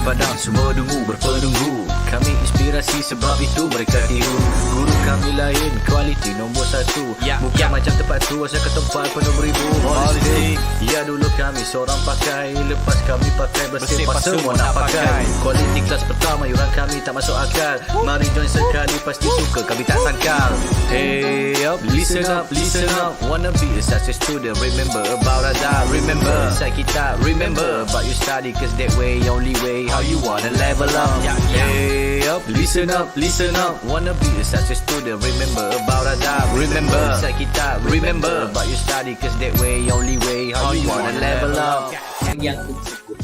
padang, semua dungu berpenunggu. Kami inspirasi sebab itu mereka tiru. Guru kami lain, kualiti nombor satu. Bukan macam tempat tu, asal ke tempat penuh beribu holistik. Ya dulu kami seorang pakai, lepas kami pakai bersih pas semua nak pakai. Kualiti kelas pertama, yuran kami tak masuk akal. Mari join sekali, pasti suka kami tak sangkal. Hey up, listen up, listen up. Wanna be a success student, remember about adab. Remember, inside kita, remember about you study, cause that way, only way, how you wanna level up. Hey up, listen up, listen up. Wanna be a success student, remember about adab. Remember, inside kita, remember about you study, cause that way, only way, how you wanna level up. Yang tersebut.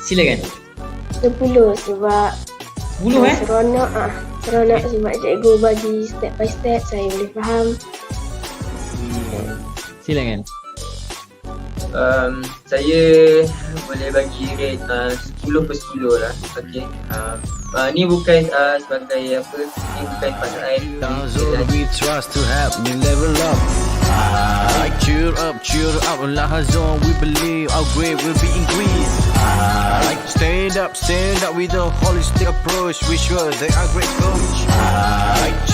Silakan. 10 sebab 10 seronok sebab cikgu bagi step by step, saya boleh faham. Silakan. Saya boleh bagi rate 10/10 lah. Okey. Ni bukan sebagai apa, ni bukan pasal Zone we trust to help me level up. Cheer up, Lahazon, we believe our grade will be increased. Stand up with a holistic approach. We sure they are great coach.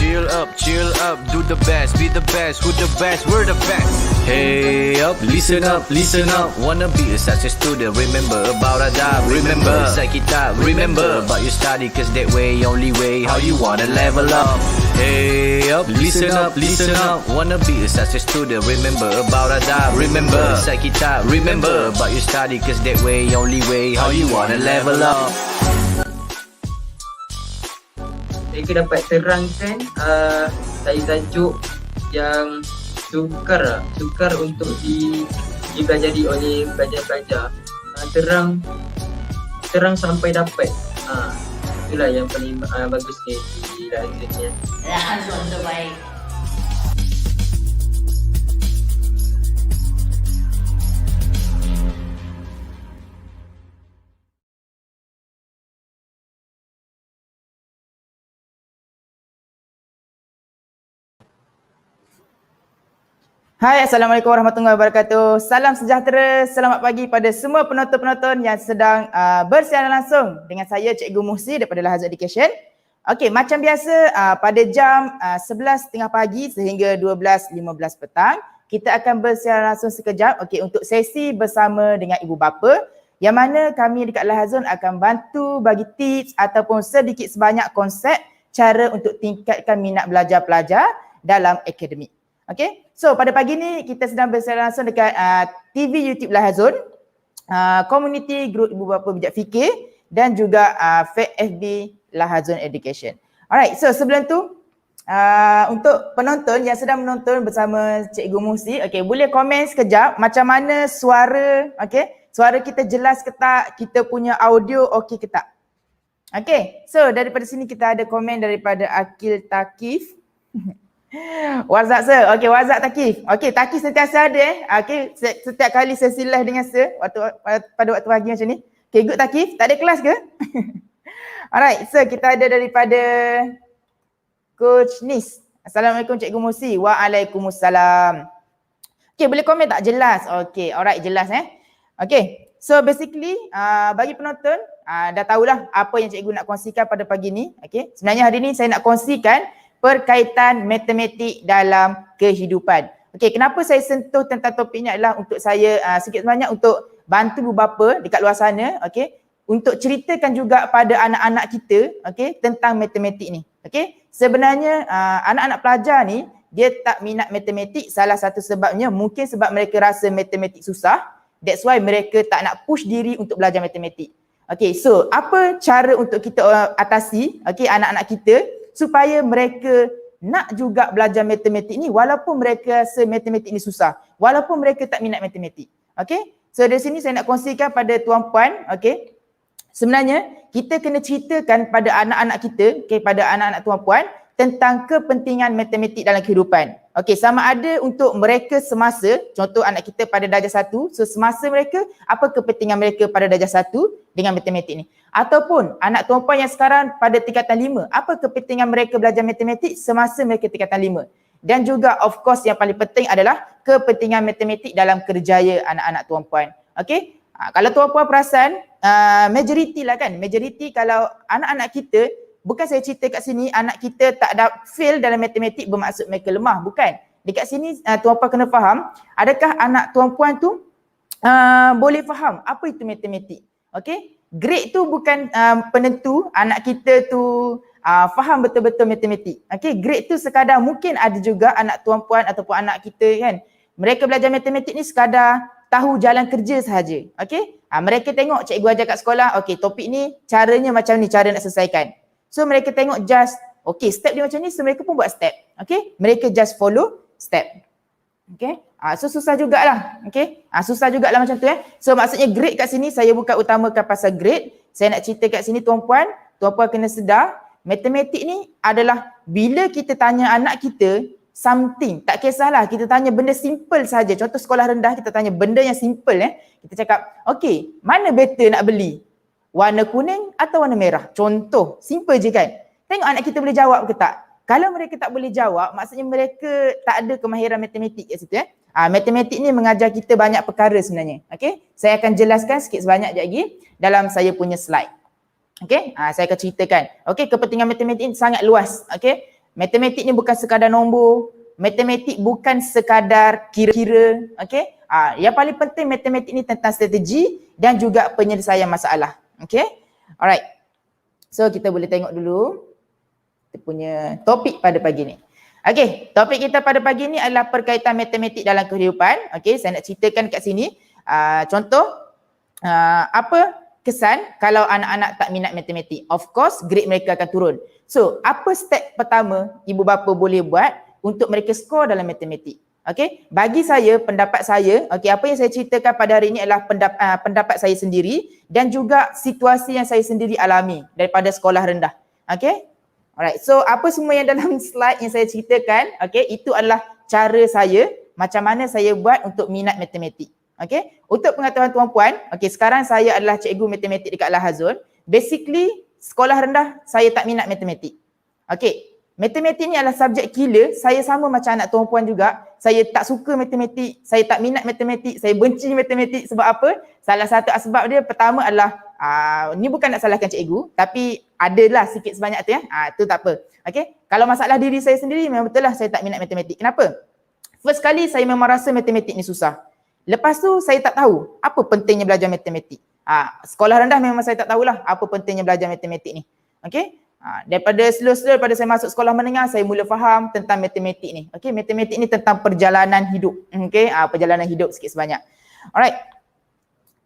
Chill up, do the best, be the best, who the best, we're the best. Hey up, listen up, listen up. Wanna be a success student, remember about adab. Remember, inside kita, remember about your study, cause that way, only way, how you wanna level up. Hey up, listen up, listen up. Wanna be a success student, remember about adab. Remember, inside kita, remember about your study, cause that way, only way, how you wanna level up. Saya dapat terangkan saya tajuk yang sukar untuk dipelajari oleh pelajar-pelajar. Terang sampai dapat. Itulah yang paling bagus ni di Lahazon. Lahazon terbaik. Hai, Assalamualaikum warahmatullahi wabarakatuh. Salam sejahtera, selamat pagi pada semua penonton-penonton yang sedang bersiaran langsung dengan saya Cikgu Muhsi daripada Lahazon Education. Okey, macam biasa pada jam 11.30 pagi sehingga 12.15 petang, kita akan bersiaran langsung sekejap untuk sesi bersama dengan ibu bapa, yang mana kami dekat Lahazon akan bantu bagi tips ataupun sedikit sebanyak konsep cara untuk tingkatkan minat belajar pelajar dalam akademik. Okay, so pada pagi ni kita sedang bersiaran langsung dekat TV YouTube Lahazon, community group ibu bapa bijak fikir dan juga FB Lahazon Education. Alright, so sebelum tu untuk penonton yang sedang menonton bersama Cikgu Muhsi, boleh komen sekejap macam mana suara, suara kita jelas ke tak, kita punya audio okey ke tak. So daripada sini kita ada komen daripada Akil Takif. What's up sir? What's up Takif? Takif sentiasa ada setiap kali sesi live dengan sir pada waktu pagi macam ni. Good Takif, tak ada kelas ke? Alright, sir, kita ada daripada Coach Nis. Assalamualaikum Cikgu Muhsi. Waalaikumsalam. Boleh komen tak jelas? Alright, jelas so basically bagi penonton dah tahulah apa yang cikgu nak kongsikan pada pagi ni. Sebenarnya hari ni saya nak kongsikan perkaitan matematik dalam kehidupan. Kenapa saya sentuh tentang topik ni adalah untuk saya sikit sebanyak untuk bantu ibu bapa dekat luar sana, untuk ceritakan juga pada anak-anak kita, tentang matematik ni. Sebenarnya anak-anak pelajar ni dia tak minat matematik, salah satu sebabnya mungkin sebab mereka rasa matematik susah. That's why mereka tak nak push diri untuk belajar matematik. So apa cara untuk kita atasi anak-anak kita supaya mereka nak juga belajar matematik ni walaupun mereka rasa matematik ni susah, walaupun mereka tak minat matematik. So dari sini saya nak kongsikan pada tuan-puan, sebenarnya kita kena ceritakan pada anak-anak kita, pada anak-anak tuan-puan tentang kepentingan matematik dalam kehidupan. Sama ada untuk mereka semasa, contoh anak kita pada darjah 1, so semasa mereka, apa kepentingan mereka pada darjah 1 dengan matematik ni. Ataupun anak tuan-puan yang sekarang pada tingkatan 5, apa kepentingan mereka belajar matematik semasa mereka tingkatan 5. Dan juga of course yang paling penting adalah kepentingan matematik dalam kerjaya anak-anak tuan-puan. Kalau tuan-puan perasan, majority lah kan, majority kalau anak-anak kita, bukan saya cerita kat sini anak kita tak ada fail dalam matematik bermaksud mereka lemah, bukan. Dekat sini tuan-puan kena faham, adakah anak tuan-puan tu boleh faham apa itu matematik. Okay, grade tu bukan penentu anak kita tu faham betul-betul matematik. Okay, grade tu sekadar mungkin ada juga anak tuan-puan ataupun anak kita kan, mereka belajar matematik ni sekadar tahu jalan kerja sahaja. Okay, mereka tengok cikgu ajar kat sekolah, okay topik ni caranya macam ni, cara nak selesaikan. So mereka tengok just, okay step dia macam ni, so mereka pun buat step. Okay, mereka just follow step. Okay, so susah jugalah. Okay, susah jugalah macam tu So maksudnya grade kat sini saya bukan utamakan pasal grade. Saya nak cerita kat sini tuan-puan kena sedar, matematik ni adalah bila kita tanya anak kita something, tak kisahlah kita tanya benda simple saja. Contoh sekolah rendah kita tanya benda yang simple kita cakap, okay mana better nak beli? Warna kuning atau warna merah? Contoh, simple je kan. Tengok anak kita boleh jawab ke tak? Kalau mereka tak boleh jawab, maksudnya mereka tak ada kemahiran matematik kat situ matematik ni mengajar kita banyak perkara sebenarnya. Okay, saya akan jelaskan sikit sebanyak lagi dalam saya punya slide. Okay, saya akan ceritakan. Okay, kepentingan matematik ni sangat luas. Okay, matematik ni bukan sekadar nombor, matematik bukan sekadar kira-kira. Okay, yang paling penting matematik ni tentang strategi dan juga penyelesaian masalah. Okay, alright. So kita boleh tengok dulu kita punya topik pada pagi ni. Okay, topik kita pada pagi ni adalah perkaitan matematik dalam kehidupan. Okay, saya nak ceritakan kat sini. Contoh, apa kesan kalau anak-anak tak minat matematik? Of course, grade mereka akan turun. So, apa step pertama ibu bapa boleh buat untuk mereka skor dalam matematik? Okay, bagi saya, pendapat saya, okay, apa yang saya ceritakan pada hari ini adalah pendapat saya sendiri dan juga situasi yang saya sendiri alami daripada sekolah rendah. Okay, alright, so apa semua yang dalam slide yang saya ceritakan, okay, itu adalah cara saya, macam mana saya buat untuk minat matematik. Okay, untuk pengetahuan tuan-puan, okay, sekarang saya adalah cikgu matematik dekat Al-Hazul. Basically, sekolah rendah saya tak minat matematik. Okay, matematik ni adalah subjek killer. Saya sama macam anak tuan-puan juga. Saya tak suka matematik, saya tak minat matematik, saya benci matematik. Sebab apa? Salah satu sebab dia pertama adalah, ni bukan nak salahkan cikgu, tapi adalah sikit sebanyak tu tu tak apa. Okay, kalau masalah diri saya sendiri, memang betul lah saya tak minat matematik. Kenapa? First kali saya memang rasa matematik ni susah. Lepas tu saya tak tahu apa pentingnya belajar matematik. Sekolah rendah memang saya tak tahulah apa pentingnya belajar matematik ni. Okay, daripada slow-slow daripada saya masuk sekolah menengah, saya mula faham tentang matematik ni. Okay, matematik ni tentang perjalanan hidup. Okay, perjalanan hidup sikit sebanyak. Alright,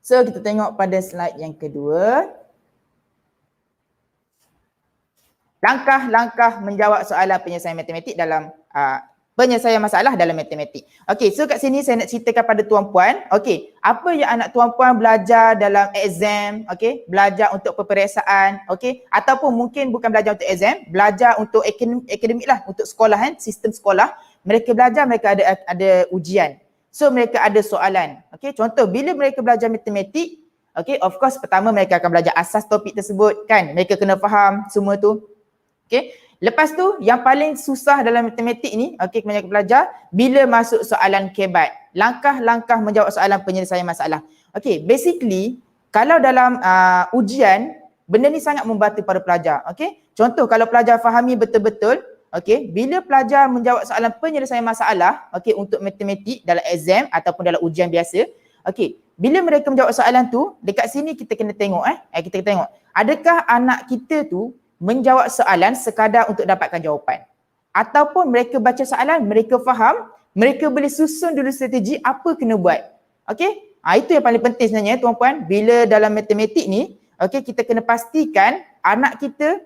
so kita tengok pada slide yang kedua. Langkah-langkah menjawab soalan penyelesaian matematik dalam penyelesaian masalah dalam matematik. Okey, so kat sini saya nak ceritakan pada tuan-puan, okey, apa yang anak tuan-puan belajar dalam exam, okey, belajar untuk peperiksaan, okey, ataupun mungkin bukan belajar untuk exam, belajar untuk akademik lah, untuk sekolah sistem sekolah, mereka belajar, mereka ada ujian. So mereka ada soalan. Okey, contoh bila mereka belajar matematik, okey, of course pertama mereka akan belajar asas topik tersebut kan, mereka kena faham semua tu. Okey, lepas tu yang paling susah dalam matematik ni, okey, kebanyakan pelajar bila masuk soalan kebat, langkah-langkah menjawab soalan penyelesaian masalah. Okey, basically kalau dalam ujian, benda ni sangat membantu para pelajar. Okey, contoh kalau pelajar fahami betul-betul, okey, bila pelajar menjawab soalan penyelesaian masalah, okey, untuk matematik dalam exam ataupun dalam ujian biasa, okey, bila mereka menjawab soalan tu, dekat sini kita kena tengok kita kena tengok, adakah anak kita tu menjawab soalan sekadar untuk dapatkan jawapan, ataupun mereka baca soalan, mereka faham, mereka boleh susun dulu strategi apa kena buat. Okey, itu yang paling penting sebenarnya tuan-puan, bila dalam matematik ni, okey, kita kena pastikan anak kita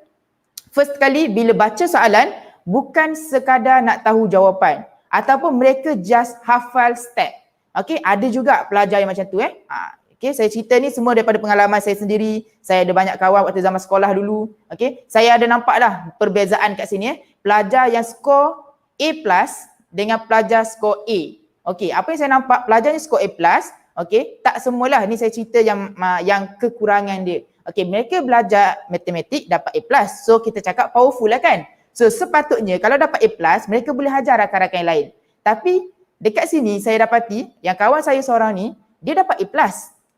first kali bila baca soalan bukan sekadar nak tahu jawapan ataupun mereka just hafal step. Okey, ada juga pelajar yang macam tu Okay, saya cerita ni semua daripada pengalaman saya sendiri. Saya ada banyak kawan waktu zaman sekolah dulu. Okay, saya ada nampak lah perbezaan kat sini pelajar yang skor A+ dengan pelajar skor A. Okay, apa yang saya nampak, pelajar ni skor A+, okay, tak semualah. Ni saya cerita yang kekurangan dia. Okay, mereka belajar matematik dapat A+. So kita cakap powerful lah kan. So sepatutnya kalau dapat A+, mereka boleh hajar rakan-rakan yang lain. Tapi dekat sini saya dapati yang kawan saya seorang ni, dia dapat A+.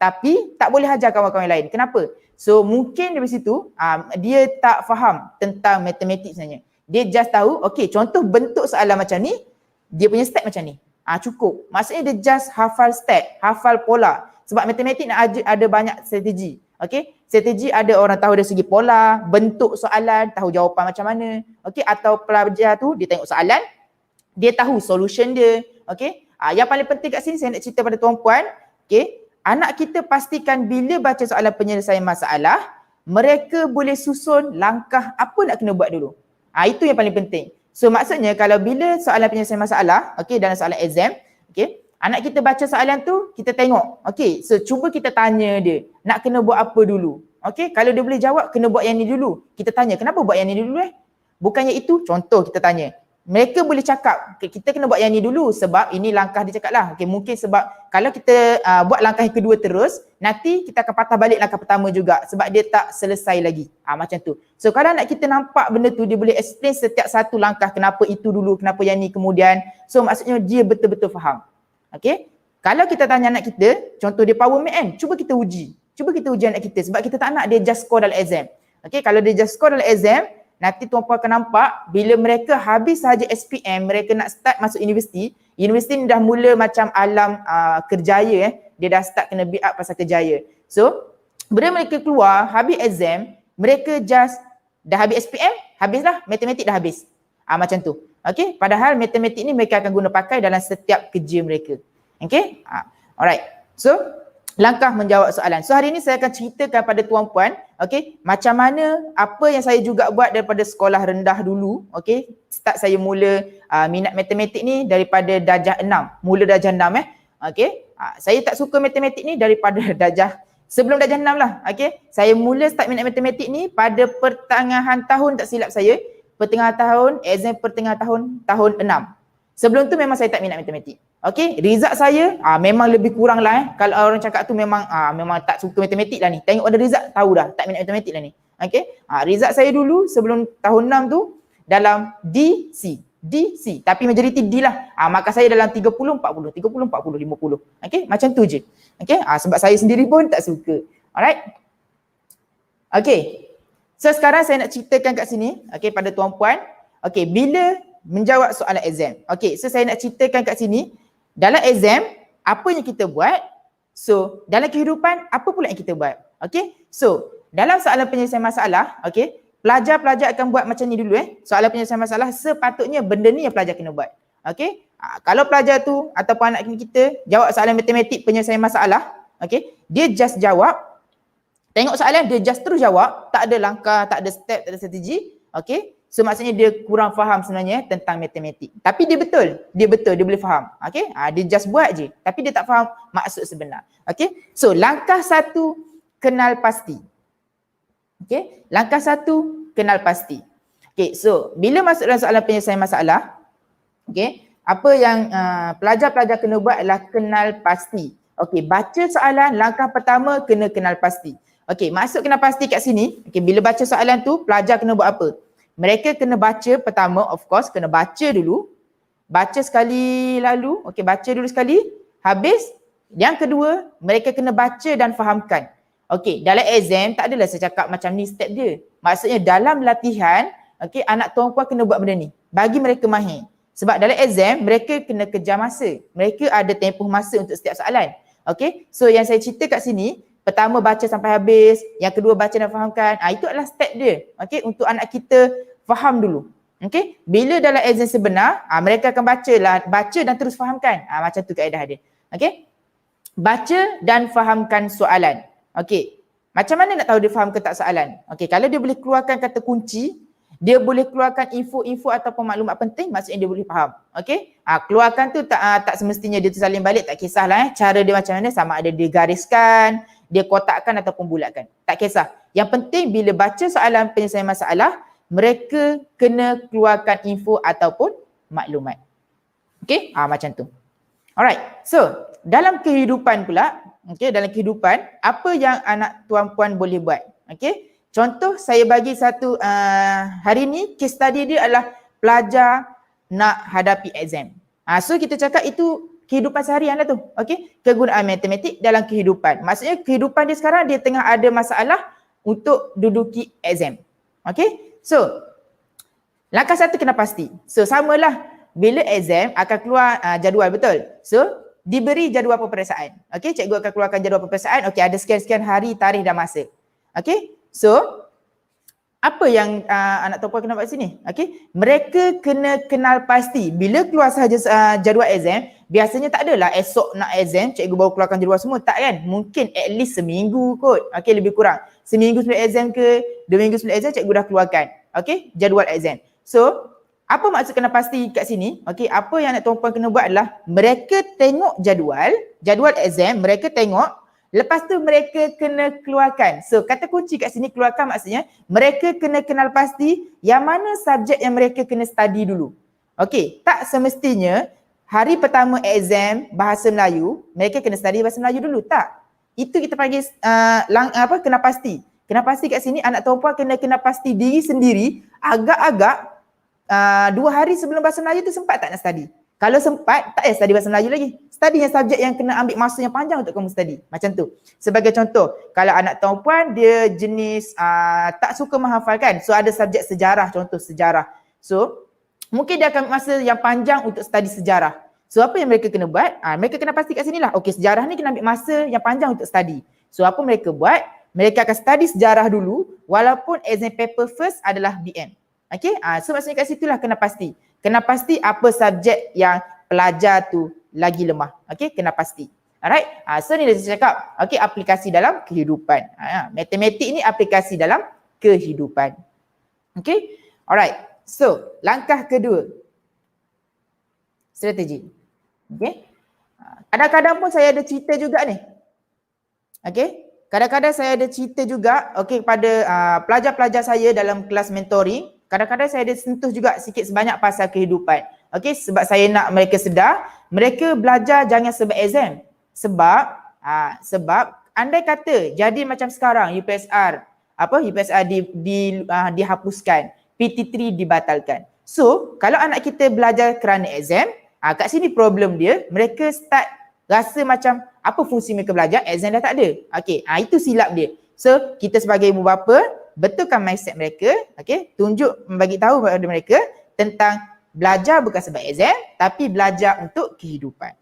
tapi tak boleh ajar kawan-kawan lain. Kenapa? So mungkin dari situ dia tak faham tentang matematik sebenarnya. Dia just tahu, okay, contoh bentuk soalan macam ni, dia punya step macam ni. Cukup. Maksudnya dia just hafal step, hafal pola. Sebab matematik nak ada banyak strategi. Okay, strategi ada orang tahu dari segi pola, bentuk soalan, tahu jawapan macam mana. Okay, atau pelajar tu dia tengok soalan, dia tahu solution dia. Okay, yang paling penting kat sini saya nak cerita pada tuan-puan, okay, anak kita pastikan bila baca soalan penyelesaian masalah, mereka boleh susun langkah apa nak kena buat dulu. Itu yang paling penting. So maksudnya kalau bila soalan penyelesaian masalah, okay, dalam soalan exam, okay, anak kita baca soalan tu, kita tengok. Okay, so cuba kita tanya dia, nak kena buat apa dulu. Okay, kalau dia boleh jawab, kena buat yang ni dulu. Kita tanya, kenapa buat yang ni dulu Bukannya itu, contoh kita tanya. Mereka boleh cakap, okay, kita kena buat yang ni dulu sebab ini langkah dia cakap lah. Okay, mungkin sebab kalau kita buat langkah yang kedua terus, nanti kita akan patah balik langkah pertama juga sebab dia tak selesai lagi. Macam tu. So kalau anak kita nampak benda tu, dia boleh explain setiap satu langkah, kenapa itu dulu, kenapa yang ni kemudian. So maksudnya dia betul-betul faham. Okay, kalau kita tanya anak kita, contoh dia power math kan, cuba kita uji anak kita sebab kita tak nak dia just score dalam exam. Okay, kalau dia just score dalam exam, nanti tuan-puan akan nampak bila mereka habis sahaja SPM, mereka nak start masuk universiti ni dah mula macam alam kerjaya dia dah start kena build up pasal kerjaya. So, bila mereka keluar, habis exam, mereka just dah habis SPM, habislah, matematik dah habis. Macam tu. Okay, padahal matematik ni mereka akan guna pakai dalam setiap kerja mereka. Okay, alright. So, langkah menjawab soalan. So, hari ni saya akan ceritakan pada tuan-puan, okay, macam mana apa yang saya juga buat daripada sekolah rendah dulu, okay. Start saya mula minat matematik ni daripada darjah 6, mula darjah 6 okay. Saya tak suka matematik ni daripada sebelum darjah 6 lah, okay. Saya mula start minat matematik ni pada pertengahan tahun, tak silap saya, pertengahan tahun, exam pertengahan tahun 6. Sebelum tu memang saya tak minat matematik. Okay, result saya memang lebih kurang lah Kalau orang cakap tu memang tak suka matematik lah ni. Tengok ada result, tahu dah tak minat matematik lah ni. Okay, result saya dulu sebelum tahun 6 tu dalam DC. Tapi majoriti D lah. Maka saya dalam 30, 40, 50. Okay, macam tu je. Okay, sebab saya sendiri pun tak suka. Alright. Okay, so sekarang saya nak ceritakan kat sini, okay, pada tuan-puan. Okay, bila menjawab soalan exam. Okay, so saya nak ceritakan kat sini, dalam exam, apa yang kita buat? So, dalam kehidupan, apa pula yang kita buat? Okay, so, dalam soalan penyelesaian masalah, okay, pelajar-pelajar akan buat macam ni dulu soalan penyelesaian masalah, sepatutnya benda ni yang pelajar kena buat. Okay, kalau pelajar tu ataupun anak kita jawab soalan matematik penyelesaian masalah, okay, dia just jawab, tengok soalan, dia just terus jawab, tak ada langkah, tak ada step, tak ada strategi, okay. So maksudnya dia kurang faham sebenarnya tentang matematik. Tapi dia boleh faham. Okay, dia just buat je. Tapi dia tak faham maksud sebenar. Okay, so langkah 1, kenal pasti. Okay, langkah 1, kenal pasti. Okay, so bila masuk dalam soalan penyelesaian masalah, okay, apa yang pelajar-pelajar kena buat adalah kenal pasti. Okay, baca soalan, langkah pertama kena kenal pasti. Okay, masuk kenal pasti kat sini. Okay, bila baca soalan tu, pelajar kena buat apa? Mereka kena baca pertama, of course, kena baca dulu. Baca sekali lalu, okey, baca dulu sekali, habis. Yang kedua, mereka kena baca dan fahamkan. Okey, dalam exam tak adalah saya cakap macam ni step dia. Maksudnya dalam latihan, okey, anak tuan-puan kena buat benda ni. Bagi mereka mahir. Sebab dalam exam, mereka kena kejar masa. Mereka ada tempoh masa untuk setiap soalan. Okey, so yang saya cerita kat sini, pertama baca sampai habis, yang kedua baca dan fahamkan. Itu adalah step dia. Okey, untuk anak kita faham dulu. Okey, bila dalam exam sebenar, mereka akan baca dan terus fahamkan. Macam tu kaedah dia. Okey. Baca dan fahamkan soalan. Okey. Macam mana nak tahu dia faham ke tak soalan? Okey, kalau dia boleh keluarkan kata kunci, dia boleh keluarkan info-info ataupun maklumat penting, maksudnya dia boleh faham. Okey. Keluarkan tu tak semestinya dia tu salin balik, tak kisahlah cara dia macam mana, sama ada dia gariskan, dia kotakkan ataupun bulatkan. Tak kisah. Yang penting bila baca soalan penyelesaian masalah, mereka kena keluarkan info ataupun maklumat. Okay, macam tu. Alright, so dalam kehidupan pula, okay, dalam kehidupan, apa yang anak tuan-puan boleh buat? Okay, contoh saya bagi satu, hari ni case study dia adalah pelajar nak hadapi exam. So kita cakap itu kehidupan seharian lah tu. Okey, kegunaan matematik dalam kehidupan. Maksudnya kehidupan dia sekarang dia tengah ada masalah untuk duduki exam. Okey, so langkah satu kena pasti. So samalah bila exam akan keluar jadual, betul? So diberi jadual peperiksaan. Okey, cikgu akan keluarkan jadual peperiksaan. Okey, ada sekian-sekian hari, tarikh dan masa. Okey, so apa yang anak perempuan kena buat sini? Okey, mereka kena kenal pasti bila keluar sahaja jadual exam, biasanya tak adalah esok nak exam cikgu baru keluarkan jadual semua, tak kan? Mungkin at least seminggu kot. Okey, lebih kurang. Seminggu sebelum exam ke, 2 minggu sebelum exam cikgu dah keluarkan. Okey, jadual exam. So, apa maksud kena pasti kat sini? Okey, apa yang anak perempuan kena buat adalah mereka tengok jadual exam, mereka tengok. Lepas tu mereka kena keluarkan. So kata kunci kat sini keluarkan maksudnya mereka kena kenal pasti yang mana subjek yang mereka kena study dulu. Okey, tak semestinya hari pertama exam bahasa Melayu, mereka kena study bahasa Melayu dulu, tak. Itu kita panggil kena pasti. Kena pasti kat sini anak perempuan kena kenal pasti diri sendiri agak-agak 2 hari sebelum bahasa Melayu tu sempat tak nak study. Kalau sempat, tak payah study bahasa Melayu lagi. Study yang subjek yang kena ambil masa yang panjang untuk kamu study. Macam tu. Sebagai contoh, kalau anak perempuan dia jenis tak suka menghafalkan. So ada subjek sejarah, contoh sejarah. So mungkin dia akan masa yang panjang untuk study sejarah. So apa yang mereka kena buat? Mereka kena pasti kat sini lah. Okay, sejarah ni kena ambil masa yang panjang untuk study. So apa mereka buat? Mereka akan study sejarah dulu walaupun exam paper first adalah BM. Okay, so maksudnya kat situlah kena pasti. Kena pasti apa subjek yang pelajar tu lagi lemah. Okay, kena pasti. Alright, so ni dah saya cakap. Okay, aplikasi dalam kehidupan. Matematik ni aplikasi dalam kehidupan. Okay, alright. So, langkah kedua. Strategi. Okay. Kadang-kadang pun saya ada cerita juga ni. Okay. Kadang-kadang saya ada cerita juga kepada pelajar-pelajar saya dalam kelas mentoring. Kadang-kadang saya ada sentuh juga sikit sebanyak pasal kehidupan. Okey, sebab saya nak mereka sedar, mereka belajar jangan sebab exam. Sebab andai kata jadi macam sekarang UPSR dihapuskan, PT3 dibatalkan. So, kalau anak kita belajar kerana exam, kat sini problem dia, mereka start rasa macam apa fungsi mereka belajar, exam dah tak ada. Okey, itu silap dia. So, kita sebagai ibu bapa betulkan mindset mereka, okey, bagi tahu kepada mereka tentang belajar bukan sebab exam tapi belajar untuk kehidupan.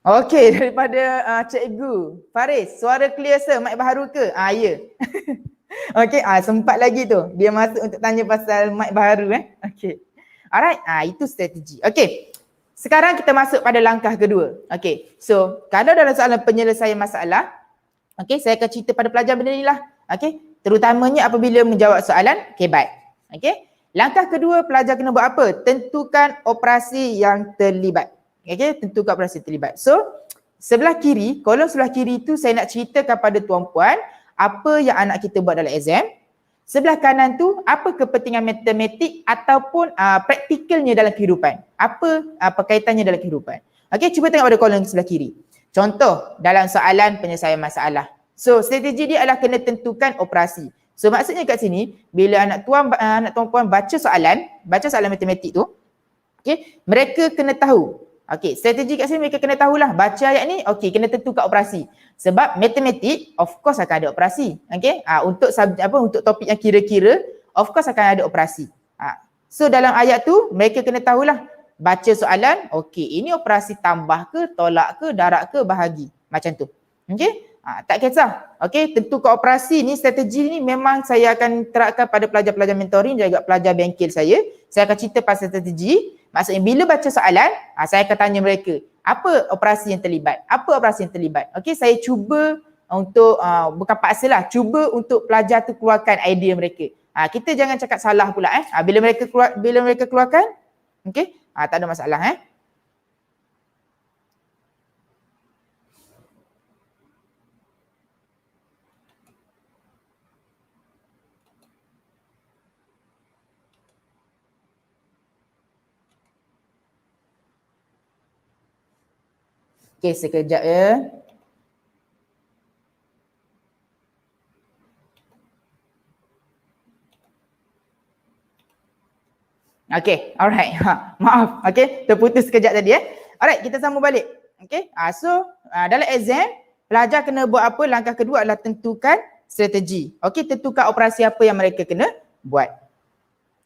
Okey, daripada cikgu Faris, suara clear sir, mic baharu ke? Ya. Okey, sempat lagi tu. Dia masuk untuk tanya pasal mic baharu Okey. Alright, itu strategi. Okey. Sekarang kita masuk pada langkah kedua. Okey. So, kalau dalam soalan penyelesaian masalah, okey, saya akan cerita pada pelajar benda ni lah. Okey. Terutamanya apabila menjawab soalan kebat. Okey. Langkah kedua, pelajar kena buat apa? Tentukan operasi yang terlibat. Okey, tentukan operasi yang terlibat. So, sebelah kiri, kolom sebelah kiri tu saya nak ceritakan pada tuan-puan apa yang anak kita buat dalam exam. Sebelah kanan tu, apa kepentingan matematik ataupun praktikalnya dalam kehidupan. Apa perkaitannya dalam kehidupan. Okey, cuba tengok pada kolom sebelah kiri. Contoh, dalam soalan penyelesaian masalah. So, strategi dia adalah kena tentukan operasi. So, maksudnya kat sini, bila anak tuan-puan baca soalan matematik tu, okey, mereka kena tahu. Okey, strategi kat sini mereka kena tahulah. Baca ayat ni, okey, kena tentukan operasi. Sebab matematik, of course akan ada operasi. Okey, untuk topik yang kira-kira, of course akan ada operasi. So dalam ayat tu, mereka kena tahulah. Baca soalan, okey, ini operasi tambah ke, tolak ke, darab ke, bahagi. Macam tu. Okey, tak kisah. Okey, tentukan operasi ni, strategi ni memang saya akan terapkan pada pelajar-pelajar mentoring dan juga pelajar bengkel saya. Saya akan cerita pasal strategi. Maksudnya bila baca soalan, saya akan tanya mereka, apa operasi yang terlibat? Apa operasi yang terlibat? Okey, saya cuba untuk, bukan paksa lah, cuba untuk pelajar tu keluarkan idea mereka. Kita jangan cakap salah pula Bila mereka keluarkan, okey, tak ada masalah Okey, sekejap ya. Okay, alright. Maaf, okay, terputus sekejap tadi Alright, kita sambung balik. Okay, so dalam exam, pelajar kena buat apa? Langkah kedua adalah tentukan strategi. Okay, tentukan operasi apa yang mereka kena buat.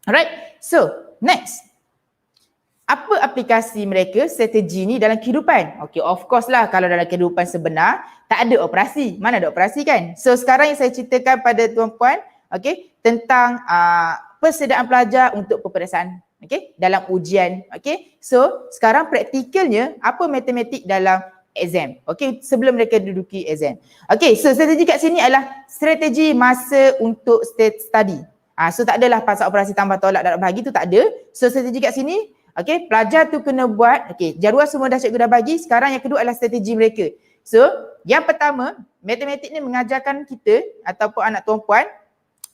Alright, so next. Apa aplikasi mereka strategi ni dalam kehidupan? Okay, of course lah kalau dalam kehidupan sebenar, tak ada operasi. Mana ada operasi kan? So sekarang yang saya ceritakan pada tuan-puan, okay, tentang persediaan pelajar untuk peperiksaan, okay, dalam ujian, okay. So sekarang praktikalnya apa matematik dalam exam, okay, sebelum mereka duduki exam. Okay, so strategi kat sini adalah strategi masa untuk study. So tak adalah pasal operasi tambah tolak darab bahagi tu tak ada. So strategi kat sini, okay, pelajar tu kena buat, okay, jadual semua dah cikgu dah bagi. Sekarang yang kedua adalah strategi mereka. So yang pertama, matematik ni mengajarkan kita ataupun anak tuan-puan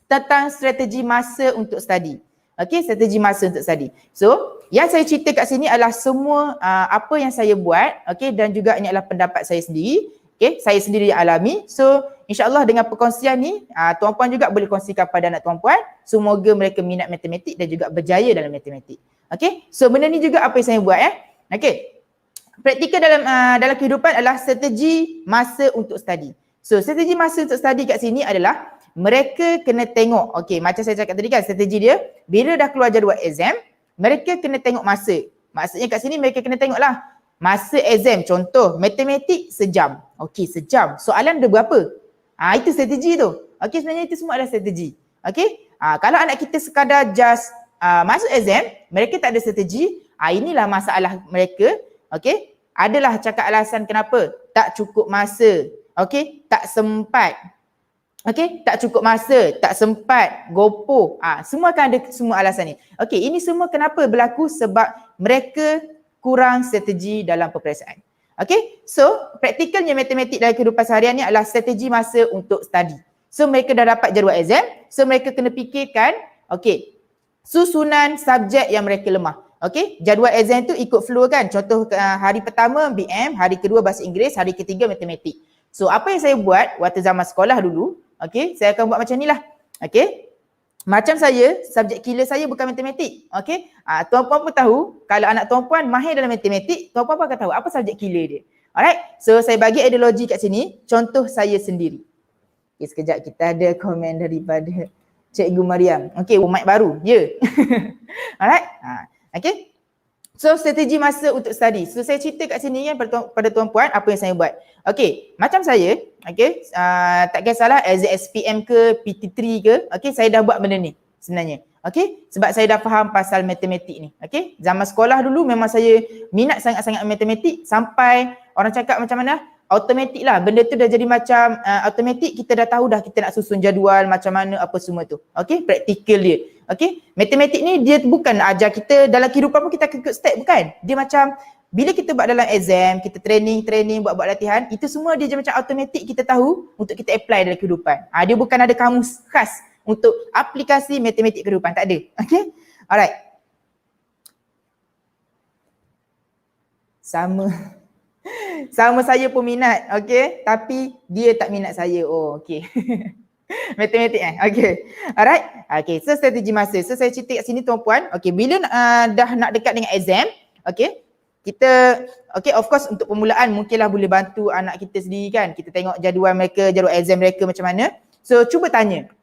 tentang strategi masa untuk study. Okay, strategi masa untuk study. So, yang saya cerita kat sini adalah semua apa yang saya buat, okay, dan juga ini adalah pendapat saya sendiri. Okay, saya sendiri yang alami. So, insyaAllah dengan perkongsian ni, tuan-puan juga boleh kongsikan pada anak tuan-puan. Semoga mereka minat matematik dan juga berjaya dalam matematik. Okay, so benda ni juga apa yang saya buat Okay, praktikal dalam kehidupan adalah strategi masa untuk study. So, strategi masa untuk study kat sini adalah mereka kena tengok, okay, macam saya cakap tadi kan, strategi dia, bila dah keluar jadual exam, mereka kena tengok masa. Maksudnya kat sini mereka kena tengok lah, masa exam, contoh, matematik sejam. Okay, sejam. Soalan ada berapa? Itu strategi tu. Okay, sebenarnya itu semua adalah strategi. Okay, kalau anak kita sekadar just masuk exam, mereka tak ada strategi, inilah masalah mereka. Okay, adalah cakap alasan kenapa? Tak cukup masa. Okay, tak sempat. Okay, tak cukup masa, tak sempat, gopoh. Semua akan ada semua alasan ni. Okay, ini semua kenapa berlaku? Sebab mereka kurang strategi dalam peperiksaan. Okay, so praktikalnya matematik dalam kehidupan seharian ni adalah strategi masa untuk study. So mereka dah dapat jadual exam, so mereka kena fikirkan, okay, susunan subjek yang mereka lemah. Okay, jadual exam tu ikut flow kan. Contoh hari pertama BM, hari kedua bahasa Inggeris, hari ketiga matematik. So apa yang saya buat waktu zaman sekolah dulu, okay, saya akan buat macam ni lah. Okay, macam saya, subjek killer saya bukan matematik. Okay, tuan-puan pun tahu, kalau anak tuan-puan mahir dalam matematik, tuan-puan pun akan tahu apa subjek killer dia. Alright, so saya bagi ideologi kat sini, contoh saya sendiri. Okay, sekejap, kita ada komen daripada Cikgu Mariam. Okay, mic baru, ya. Yeah. Alright, okay. So strategi masa untuk study. So saya cerita kat sini kan pada tuan-puan apa yang saya buat. Okay, macam saya, okay, tak kisahlah SPM ke, PT3 ke, okay, saya dah buat benda ni sebenarnya. Okay, sebab saya dah faham pasal matematik ni. Okay, zaman sekolah dulu memang saya minat sangat-sangat matematik sampai orang cakap macam mana, automatik lah. Benda tu dah jadi macam automatik, kita dah tahu dah kita nak susun jadual macam mana apa semua tu. Okay, praktikal dia. Okay, matematik ni dia bukan ajar kita dalam kehidupan pun kita ikut step, bukan. Dia macam bila kita buat dalam exam, kita training, buat latihan, itu semua dia macam automatik kita tahu untuk kita apply dalam kehidupan. Dia bukan ada kamus khas untuk aplikasi matematik kehidupan, tak ada. Okay, alright. Sama saya pun minat, okay, tapi dia tak minat saya. Oh, okay. Matematik okay. Alright. Okay, so strategi masa. So saya cerita kat sini tuan-puan, okay, bila dah nak dekat dengan exam, okay, kita, okay, of course untuk permulaan mungkinlah boleh bantu anak kita sendiri kan. Kita tengok jadual mereka, jadual exam mereka macam mana. So cuba tanya,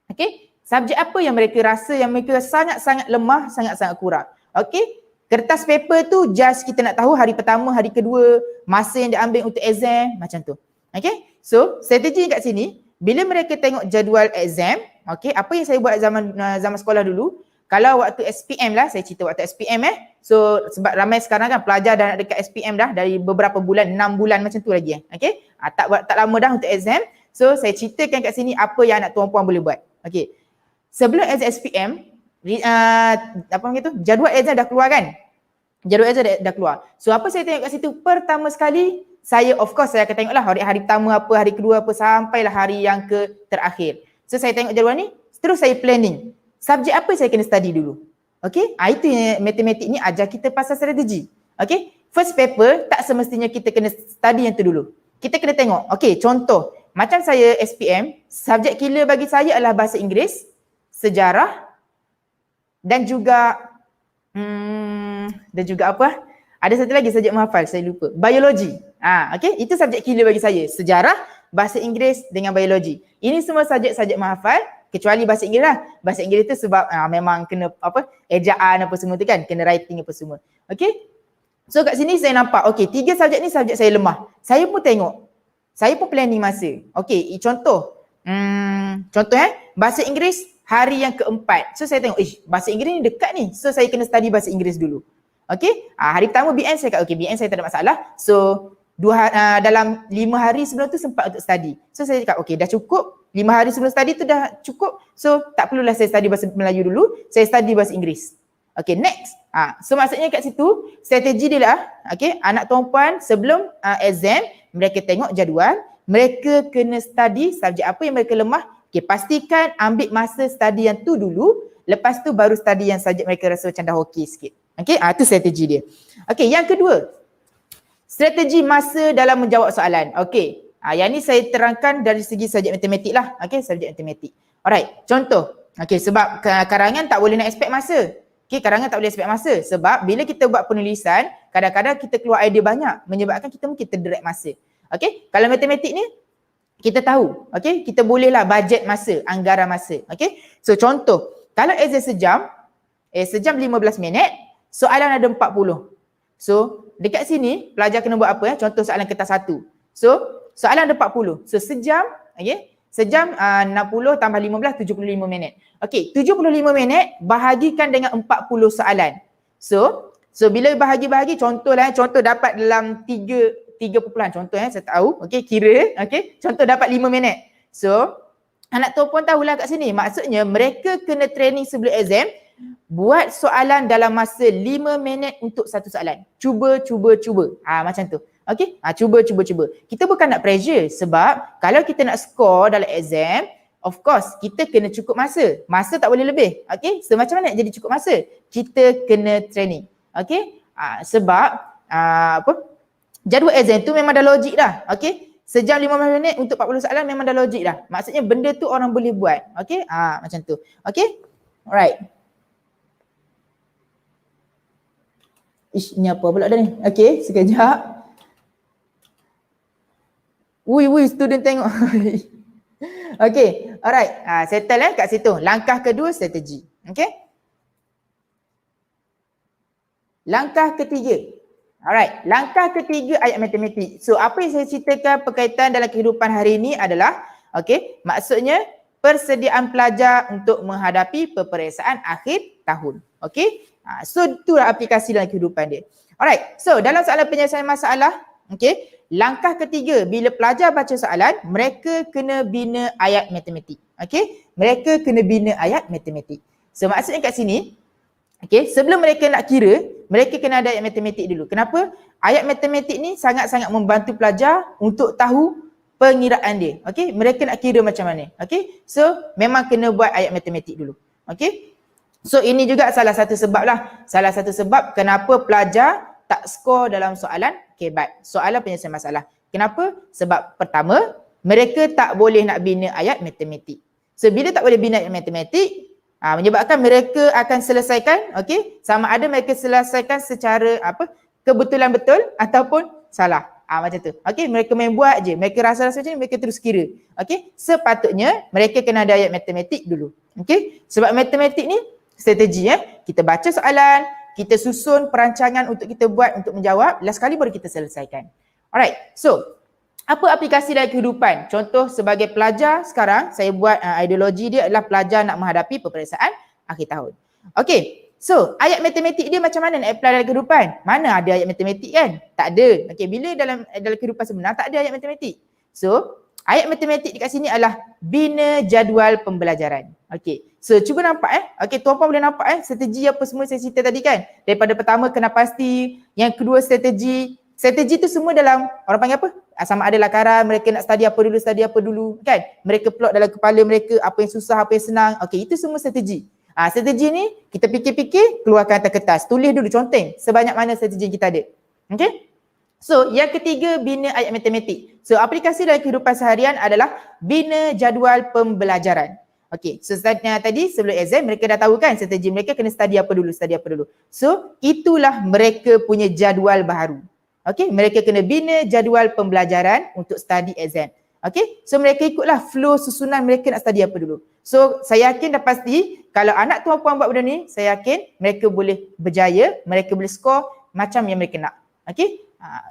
okay, subjek apa yang mereka rasa yang mereka sangat-sangat lemah, sangat-sangat kurang. Okay, kertas paper tu just kita nak tahu hari pertama, hari kedua, masa yang dia ambil untuk exam, macam tu. Okay, so strategi kat sini, bila mereka tengok jadual exam, okay, apa yang saya buat zaman sekolah dulu, kalau waktu SPM lah, saya cerita waktu SPM so sebab ramai sekarang kan pelajar dah nak dekat SPM dah dari beberapa bulan, 6 bulan macam tu lagi okay, tak lama dah untuk exam. So saya ceritakan kat sini apa yang anak tuan-puan boleh buat. Okay, sebelum exam SPM, apa gitu, jadual exam dah keluar kan, jadual exam dah keluar. So apa saya tengok kat situ, pertama sekali, saya of course saya akan tengoklah hari pertama apa, hari kedua apa, sampailah hari yang terakhir. So saya tengok jadual ni, terus saya planning. Subjek apa saya kena study dulu. Okay, itu yang matematik ni ajar kita pasal strategi. Okay, first paper tak semestinya kita kena study yang tu dulu. Kita kena tengok, okay, contoh, macam saya SPM, subjek killer bagi saya adalah bahasa Inggeris, sejarah dan juga Dan juga apa? Ada satu lagi subjek menghafal, saya lupa. Biologi. Okay, itu subjek killer bagi saya. Sejarah, bahasa Inggeris dengan biologi. Ini semua subjek-subjek menghafal, kecuali bahasa Inggeris lah. Bahasa Inggeris tu sebab memang kena apa, ejaan apa semua tu kan, kena writing apa semua. Okay. So kat sini saya nampak, okay, 3 subjek ni subjek saya lemah. Saya pun tengok. Saya pun planning masa. Okay, contoh. Contoh bahasa Inggeris hari yang keempat. So saya tengok, bahasa Inggeris ni dekat ni. So saya kena study bahasa Inggeris dulu. Okay, hari pertama BN saya kata, okay, BN saya tak ada masalah. So dalam 5 hari sebelum tu sempat untuk study. So saya cakap, okay, dah cukup. 5 hari sebelum study tu dah cukup. So tak perlulah saya study bahasa Melayu dulu. Saya study bahasa Inggeris. Okay, next. So maksudnya kat situ, strategi dia lah, okay, anak tuan-puan sebelum exam, mereka tengok jadual, mereka kena study subjek apa yang mereka lemah. Okay, pastikan ambil masa study yang tu dulu, lepas tu baru study yang subjek mereka rasa macam dah okey sikit. Okay, tu strategi dia. Okay, yang kedua, strategi masa dalam menjawab soalan. Okay, yang ni saya terangkan dari segi subjek matematik lah. Okay, subjek matematik. Alright, contoh. Okay, sebab karangan tak boleh nak expect masa. Okay, karangan tak boleh expect masa sebab bila kita buat penulisan, kadang-kadang kita keluar idea banyak menyebabkan kita mungkin terdirect masa. Okay, kalau matematik ni, kita tahu, okay, kita bolehlah budget masa, anggaran masa. Okay, so contoh, kalau exam sejam 15 minit, soalan ada 40. So, dekat sini, pelajar kena buat apa? Contoh soalan kertas 1. So, soalan ada 40. So, sejam, okay, sejam 60 tambah 15, 75 minit. Okay, 75 minit bahagikan dengan 40 soalan. So bila bahagi-bahagi, contoh dapat dalam 3 contoh saya tahu, okay, kira, okay, contoh dapat 5 minit. So, anak tu pun tahulah kat sini, maksudnya mereka kena training sebelum exam, buat soalan dalam masa 5 minit untuk satu soalan. Cuba. Macam tu. Okay, cuba. Kita bukan nak pressure sebab kalau kita nak score dalam exam, of course kita kena cukup masa. Masa tak boleh lebih. Okay, so macam mana nak jadi cukup masa? Kita kena training. Okay, sebab jadual exam tu memang dah logik dah. Okay, sejam 15 minit untuk 40 soalan memang dah logik dah. Maksudnya benda tu orang boleh buat. Okay, macam tu. Okay, alright. Ni apa pula dah ni? Okay, sekejap. Student tengok. Okay, alright. Settle kat situ. Langkah kedua, strategi. Okay. Langkah ketiga. Alright, langkah ketiga ayat matematik. So, apa yang saya ceritakan berkaitan dalam kehidupan hari ini adalah, okay, maksudnya persediaan pelajar untuk menghadapi peperiksaan akhir tahun. Okay. So, itulah aplikasi dalam kehidupan dia. Alright, so dalam soalan penyelesaian masalah, okay, langkah ketiga, bila pelajar baca soalan, mereka kena bina ayat matematik. Okay, mereka kena bina ayat matematik. So maksudnya kat sini, okay, sebelum mereka nak kira, mereka kena ada ayat matematik dulu. Kenapa? Ayat matematik ni sangat-sangat membantu pelajar untuk tahu pengiraan dia. Okay, mereka nak kira macam mana. Okay, so memang kena buat ayat matematik dulu. Okay, so ini juga salah satu sebab lah. Salah satu sebab kenapa pelajar tak skor dalam soalan kebat, soalan penyelesaian masalah. Kenapa? Sebab pertama, mereka tak boleh nak bina ayat matematik. So bila tak boleh bina ayat matematik, menyebabkan mereka akan selesaikan, okay, sama ada mereka selesaikan secara kebetulan betul ataupun salah. Macam tu. Okay, mereka main buat je. Mereka rasa-rasa macam ni, mereka terus kira. Okay, sepatutnya mereka kena ada ayat matematik dulu. Okay, sebab matematik ni strategi, kita baca soalan, kita susun perancangan untuk kita buat untuk menjawab, last kali baru kita selesaikan. Alright, so apa aplikasi dalam kehidupan? Contoh sebagai pelajar sekarang, saya buat ideologi dia adalah pelajar nak menghadapi peperiksaan akhir tahun. Okay, so ayat matematik dia macam mana nak apply dalam kehidupan? Mana ada ayat matematik kan? Tak ada. Okay, bila dalam kehidupan sebenar tak ada ayat matematik. So, ayat matematik dekat sini adalah bina jadual pembelajaran. Okay, so cuba nampak okay, tuan-puan boleh nampak strategi apa semua saya cerita tadi kan? Daripada pertama kena pasti, yang kedua strategi tu semua dalam, orang panggil apa? Sama ada lakaran, mereka nak study apa dulu kan? Mereka plot dalam kepala mereka apa yang susah, apa yang senang. Okay, itu semua strategi. Strategi ni kita fikir-fikir, keluarkan atas kertas, tulis dulu, conteng sebanyak mana strategi yang kita ada. Okay? So, yang ketiga, bina ayat matematik. So, aplikasi dalam kehidupan seharian adalah bina jadual pembelajaran. Okey, so tadi sebelum exam mereka dah tahu kan strategi mereka kena study apa dulu. So, itulah mereka punya jadual baharu. Okey, mereka kena bina jadual pembelajaran untuk study exam. Okey, so mereka ikutlah flow susunan mereka nak study apa dulu. So, saya yakin dah pasti kalau anak tuan-puan buat benda ni, saya yakin mereka boleh berjaya, mereka boleh score macam yang mereka nak. Okey?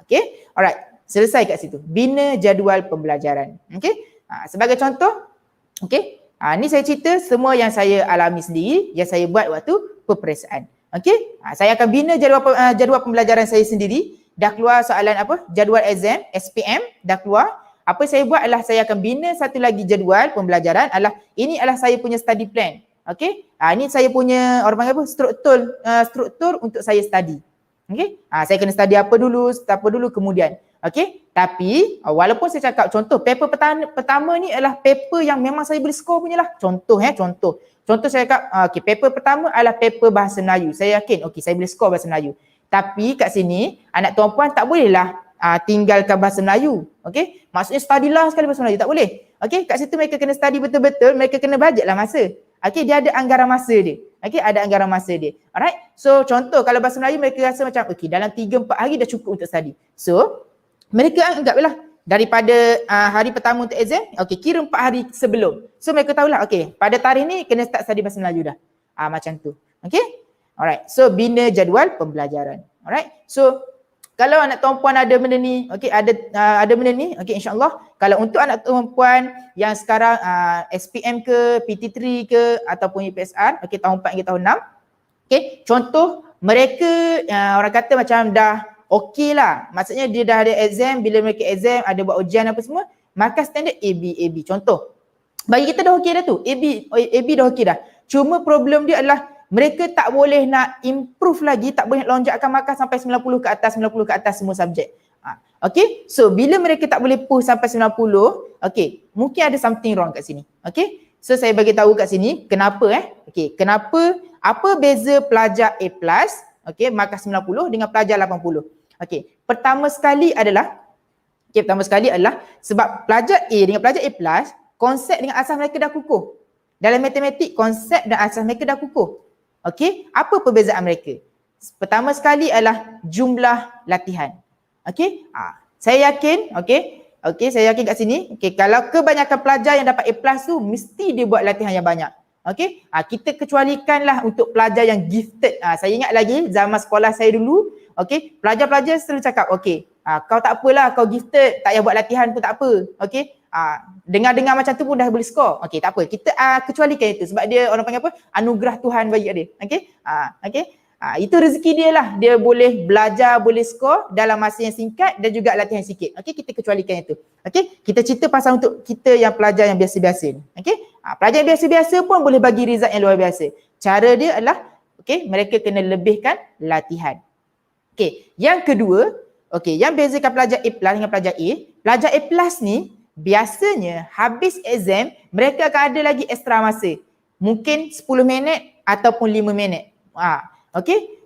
Okey. Alright, selesai kat situ. Bina jadual pembelajaran. Okey? Sebagai contoh, okey? Ni saya cerita semua yang saya alami sendiri, yang saya buat waktu peperiksaan. Okey? Saya akan bina jadual pembelajaran saya sendiri. Dah keluar soalan apa? Jadual exam, SPM dah keluar. Apa saya buat adalah saya akan bina satu lagi jadual pembelajaran ini adalah saya punya study plan. Okey? Ini saya punya orang panggil apa? Struktur untuk saya study. Okey? Saya kena study apa dulu kemudian. Okey? Tapi walaupun saya cakap contoh paper pertama ni adalah paper yang memang saya boleh score punya lah. Contoh saya cakap okey, paper pertama adalah paper bahasa Melayu. Saya yakin okey saya boleh score bahasa Melayu. Tapi kat sini anak tuan-puan tak bolehlah tinggalkan bahasa Melayu. Okey? Maksudnya study lah sekali bahasa Melayu, tak boleh. Okey? Kat situ mereka kena study betul-betul, mereka kena budget lah masa. Okey, dia ada anggaran masa dia. Okey, ada anggaran masa dia. Alright? So contoh kalau bahasa Melayu mereka rasa macam okey dalam 3-4 hari dah cukup untuk study. So mereka anggaplah daripada hari pertama untuk exam, okey kira 4 hari sebelum. So mereka tahulah okey pada tarikh ni kena start study bahasa Melayu dah. Macam tu. Okey? Alright, so bina jadual pembelajaran. Alright, so kalau anak tuan-puan ada benda ni, okey ada benda ni, okey insya-Allah kalau untuk anak tuan-puan yang sekarang SPM ke, PT3 ke ataupun UPSR, okey tahun 4 hingga tahun 6. Okey, contoh mereka orang kata macam dah okey lah. Maksudnya dia dah ada exam, bila mereka exam ada buat ujian apa semua, maka standard AB. Contoh. Bagi kita dah okey dah tu. AB dah okey dah. Cuma problem dia adalah mereka tak boleh nak improve lagi, tak boleh lonjakkan markah sampai 90 ke atas semua subjek. Okay, so bila mereka tak boleh push sampai 90, okay, mungkin ada something wrong kat sini. Okay, so saya bagi tahu kat sini kenapa okay, kenapa, apa beza pelajar A+, okay, markah 90 dengan pelajar 80. Okay, pertama sekali adalah sebab pelajar A dengan pelajar A+, konsep dengan asas mereka dah kukuh. Dalam matematik, konsep dan asas mereka dah kukuh. Okey, apa perbezaan mereka? Pertama sekali adalah jumlah latihan. Okey? Saya yakin, saya yakin kat sini, kalau kebanyakan pelajar yang dapat A+ tu mesti dia buat latihan yang banyak. Okey? Kita kecualikanlah untuk pelajar yang gifted. Saya ingat lagi zaman sekolah saya dulu, okey, pelajar-pelajar selalu cakap, okey, kau tak apalah, kau gifted, tak payah buat latihan pun tak apa. Okey? Dengar-dengar macam tu pun dah boleh score. Okey, tak apa. Kita kecualikan itu sebab dia orang panggil apa? Anugerah Tuhan bagi dia. Okey? Itu rezeki dia lah. Dia boleh belajar, boleh score dalam masa yang singkat dan juga latihan sikit. Okey, kita kecualikan itu. Okey? Kita cerita pasal untuk kita yang pelajar yang biasa-biasa ni. Okey? Pelajar yang biasa-biasa pun boleh bagi result yang luar biasa. Cara dia adalah okey, mereka kena lebihkan latihan. Okey, yang kedua, okey, yang bezakan pelajar A+ dengan pelajar A, pelajar A+ ni biasanya habis exam mereka akan ada lagi extra masa. Mungkin 10 minit ataupun 5 minit. Okey.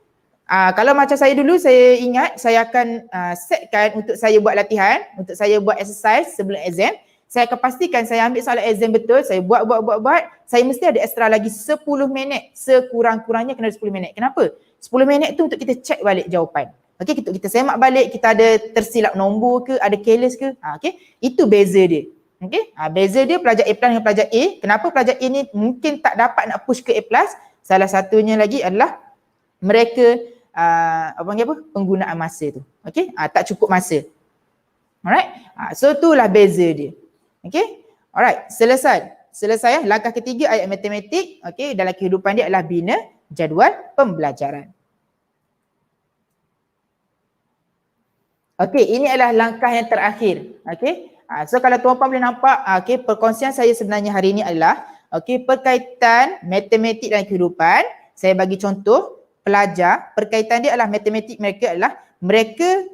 Kalau macam saya dulu, saya ingat saya akan setkan untuk saya buat latihan, untuk saya buat exercise sebelum exam. Saya akan pastikan saya ambil soalan exam betul, saya buat. Saya mesti ada extra lagi 10 minit. Sekurang-kurangnya kena 10 minit. Kenapa? 10 minit tu untuk kita check balik jawapan. Okey, kita semak balik, kita ada tersilap nombor ke, ada careless ke. Okey, itu beza dia. Okey, beza dia pelajar A+ dengan pelajar A. Kenapa pelajar A ni mungkin tak dapat nak push ke A+? Salah satunya lagi adalah mereka penggunaan masa tu. Okey, tak cukup masa. Alright, so itulah beza dia. Okey, alright, selesai langkah ketiga ayat matematik. Okey, dalam kehidupan dia adalah bina jadual pembelajaran. Okey, ini adalah langkah yang terakhir. Okey. So kalau tuan-puan boleh nampak, okey, perkongsian saya sebenarnya hari ini adalah okey, perkaitan matematik dan kehidupan. Saya bagi contoh pelajar, perkaitan dia adalah matematik mereka adalah mereka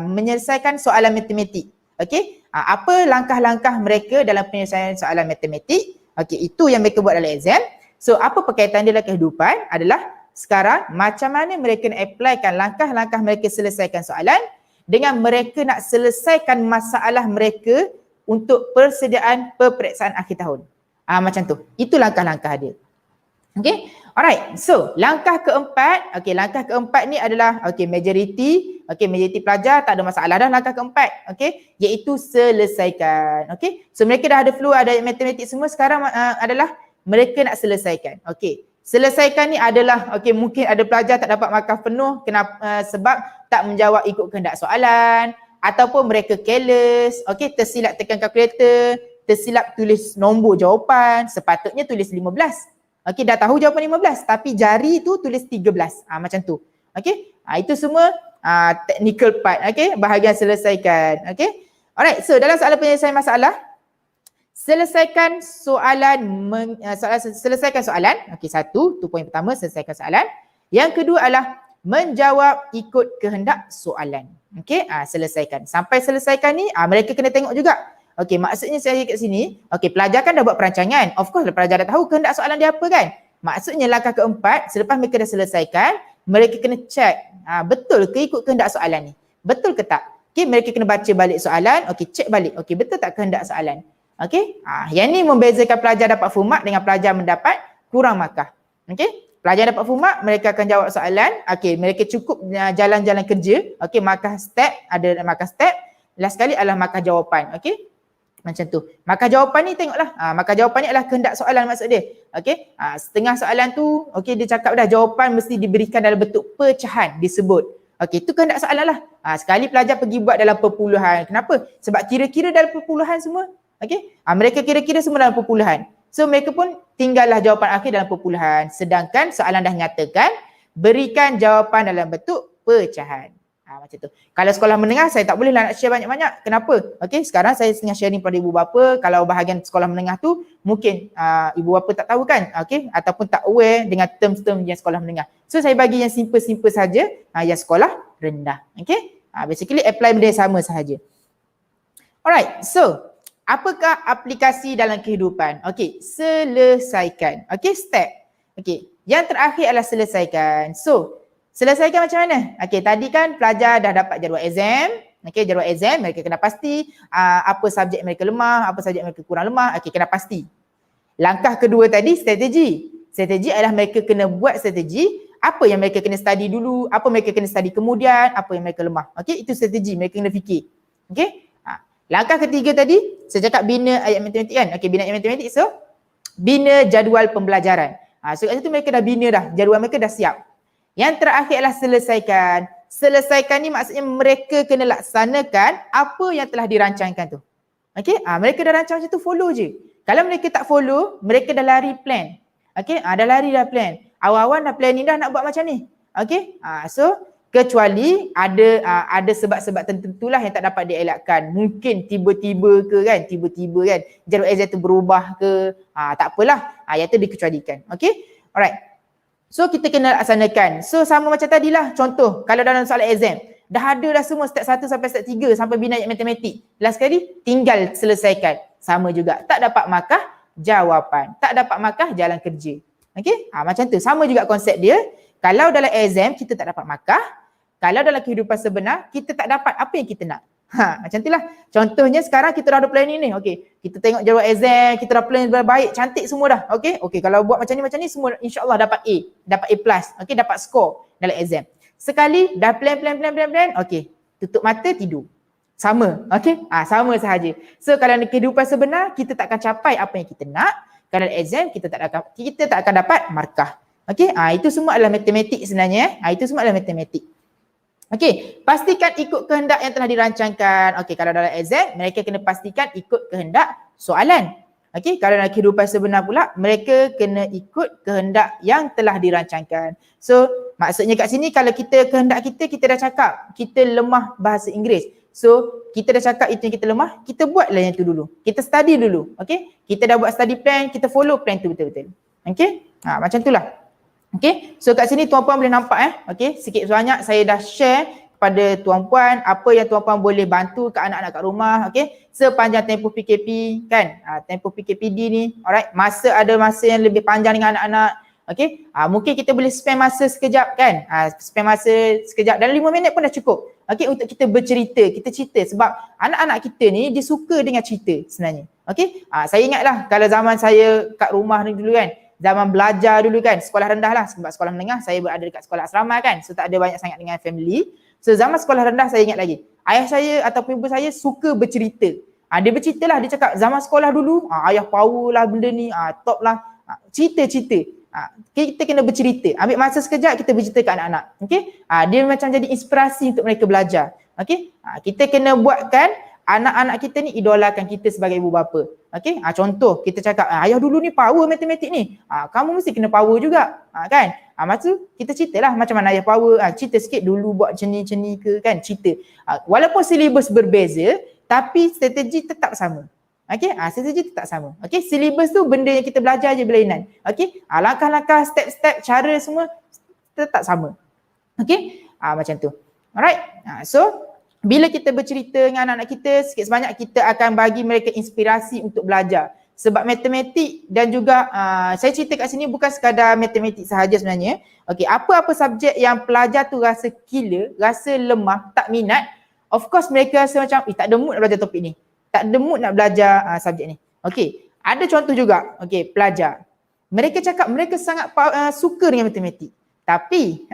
menyelesaikan soalan matematik. Okey. Apa langkah-langkah mereka dalam penyelesaian soalan matematik? Okey, itu yang mereka buat dalam exam. So apa perkaitan dia dalam kehidupan adalah sekarang macam mana mereka nak applykan langkah-langkah mereka selesaikan soalan dengan mereka nak selesaikan masalah mereka untuk persediaan peperiksaan akhir tahun. Macam tu. Itu langkah-langkah dia. Okay, alright. So, langkah keempat ni adalah majoriti pelajar tak ada masalah dah langkah keempat. Iaitu selesaikan. So mereka dah ada flow, ada matematik semua, sekarang adalah mereka nak selesaikan. Selesaikan ni adalah mungkin ada pelajar tak dapat markah penuh kenapa sebab tak menjawab ikut kehendak soalan ataupun mereka careless, tersilap tekan kalkulator, tersilap tulis nombor jawapan, sepatutnya tulis 15. Dah tahu jawapan 15 tapi jari tu tulis 13. Macam tu. Itu semua technical part. Bahagian selesaikan. Alright, so dalam soalan penyelesaian masalah, selesaikan soalan. Satu, tu poin pertama, selesaikan soalan. Yang kedua adalah menjawab ikut kehendak soalan. Selesaikan. Sampai selesaikan ni, mereka kena tengok juga. Maksudnya saya kat sini, pelajar kan dah buat perancangan. Of course pelajar dah tahu kehendak soalan dia apa kan. Maksudnya langkah keempat, selepas mereka dah selesaikan, mereka kena check, betul ke ikut kehendak soalan ni? Betul ke tak? Mereka kena baca balik soalan, check balik, betul tak kehendak soalan? Yang ni membezakan pelajar dapat full mark dengan pelajar mendapat kurang markah. Pelajar dapat full mark, mereka akan jawab soalan, mereka cukup jalan-jalan kerja, markah step, ada markah step, last sekali adalah markah jawapan, macam tu. Markah jawapan ni tengoklah. Markah jawapan ni adalah kehendak soalan maksud dia. Setengah soalan tu, dia cakap dah jawapan mesti diberikan dalam bentuk pecahan disebut. Tu kehendak soalan lah. Sekali pelajar pergi buat dalam perpuluhan. Kenapa? Sebab kira-kira dalam perpuluhan semua. Mereka kira-kira semua dalam perpuluhan. So mereka pun tinggallah jawapan akhir dalam perpuluhan. Sedangkan soalan dah nyatakan berikan jawapan dalam bentuk pecahan. Macam tu. Kalau sekolah menengah saya tak bolehlah nak share banyak-banyak. Kenapa? Sekarang saya tengah sharing pada ibu bapa. Kalau bahagian sekolah menengah tu mungkin ibu bapa tak tahu kan, ataupun tak aware dengan term-term yang sekolah menengah. So saya bagi yang simple-simple saja, yang sekolah rendah. Basically apply benda yang sama sahaja. Alright, so apakah aplikasi dalam kehidupan? Selesaikan. Step. Yang terakhir adalah selesaikan. So selesaikan macam mana? Tadi kan pelajar dah dapat jadual exam. Jadual exam mereka kena pasti apa subjek mereka lemah, apa subjek mereka kurang lemah. Kena pasti. Langkah kedua tadi strategi. Strategi adalah mereka kena buat strategi apa yang mereka kena study dulu, apa mereka kena study kemudian, apa yang mereka lemah. Itu strategi mereka kena fikir. Langkah ketiga tadi saya cakap bina ayat matematik kan. Bina ayat matematik, so bina jadual pembelajaran. So kat situ mereka dah bina dah, jadual mereka dah siap. Yang terakhir adalah selesaikan. Selesaikan ni maksudnya mereka kena laksanakan apa yang telah dirancangkan tu. Mereka dah rancang macam tu, follow je. Kalau mereka tak follow, mereka dah lari plan. Dah lari dah plan. Awal-awal dah planning dah nak buat macam ni. So kecuali ada sebab-sebab tertentulah yang tak dapat dielakkan. Mungkin tiba-tiba kan, jadual exam tu berubah ke, tak apalah. Yang tu dikecualikan. Alright. So kita kena laksanakan. So sama macam tadilah, contoh kalau dalam soalan exam dah ada dah semua step 1 sampai step 3 sampai bina ayat matematik. Last sekali tinggal selesaikan. Sama juga, tak dapat markah jawapan, tak dapat markah jalan kerja. Macam tu, sama juga konsep dia. Kalau dalam exam kita tak dapat markah, kalau dalam kehidupan sebenar kita tak dapat apa yang kita nak. Macam itulah. Contohnya sekarang kita dah ada planning ni. Kita tengok jadual exam, kita dah plan baik, cantik semua dah. Kalau buat macam ni semua insya-Allah dapat A, dapat A+, dapat skor dalam exam. Sekali dah plan, tutup mata tidur. Sama, sama sahaja. So kalau dalam kehidupan sebenar kita tak akan capai apa yang kita nak. Kalau dalam exam kita tak akan dapat markah. Itu semua adalah matematik sebenarnya. Itu semua adalah matematik. Pastikan ikut kehendak yang telah dirancangkan. Kalau dalam exam, mereka kena pastikan ikut kehendak soalan. Kalau dalam kehidupan sebenar pula, mereka kena ikut kehendak yang telah dirancangkan. So, maksudnya kat sini kalau kehendak kita dah cakap, kita lemah bahasa Inggeris. So, kita dah cakap itu yang kita lemah, kita buatlah yang tu dulu. Kita study dulu. Kita dah buat study plan, kita follow plan tu betul-betul. Macam itulah. So kat sini tuan-puan boleh nampak sikit sebanyak saya dah share kepada tuan-puan apa yang tuan-puan boleh bantu ke anak-anak kat rumah, sepanjang tempoh PKP kan. Tempoh PKPD ni, alright, ada masa yang lebih panjang dengan anak-anak. Mungkin kita boleh spend masa sekejap kan. Spend masa sekejap dalam 5 minit pun dah cukup. Okey, untuk kita bercerita, kita cerita sebab anak-anak kita ni dia suka dengan cerita sebenarnya. Okey, saya ingatlah kalau zaman saya kat rumah ni dulu kan, zaman belajar dulu kan, sekolah rendah lah sebab sekolah menengah saya berada dekat sekolah asrama kan, so tak ada banyak sangat dengan family. So zaman sekolah rendah saya ingat lagi, ayah saya ataupun ibu saya suka bercerita. Dia bercerita lah, dia cakap zaman sekolah dulu, ayah power lah benda ni, top lah, cerita-cerita. Kita kena bercerita, ambil masa sekejap kita bercerita ke anak-anak. Okey, dia macam jadi inspirasi untuk mereka belajar. Okey, kita kena buatkan anak-anak kita ni idolakan kita sebagai ibu bapa. Okey, contoh kita cakap ayah dulu ni power matematik ni, kamu mesti kena power juga, kan. Masa tu kita ceritalah macam mana ayah power, cerita sikit dulu buat macam ni ke kan, cerita. Walaupun silibus berbeza tapi strategi tetap sama. Okey, strategi tetap sama. Okey, silibus tu benda yang kita belajar je berlainan. Okey, langkah-langkah, step-step, cara semua tetap sama. Okey, macam tu. Alright, so bila kita bercerita dengan anak-anak kita, sikit sebanyak kita akan bagi mereka inspirasi untuk belajar. Sebab matematik dan juga saya cerita kat sini bukan sekadar matematik sahaja sebenarnya. Okey, apa-apa subjek yang pelajar tu rasa killer, rasa lemah, tak minat, of course mereka rasa macam tak ada mood nak belajar topik ni. Tak ada mood nak belajar subjek ni. Okey, ada contoh juga, okey, pelajar. Mereka cakap mereka sangat suka dengan matematik. Tapi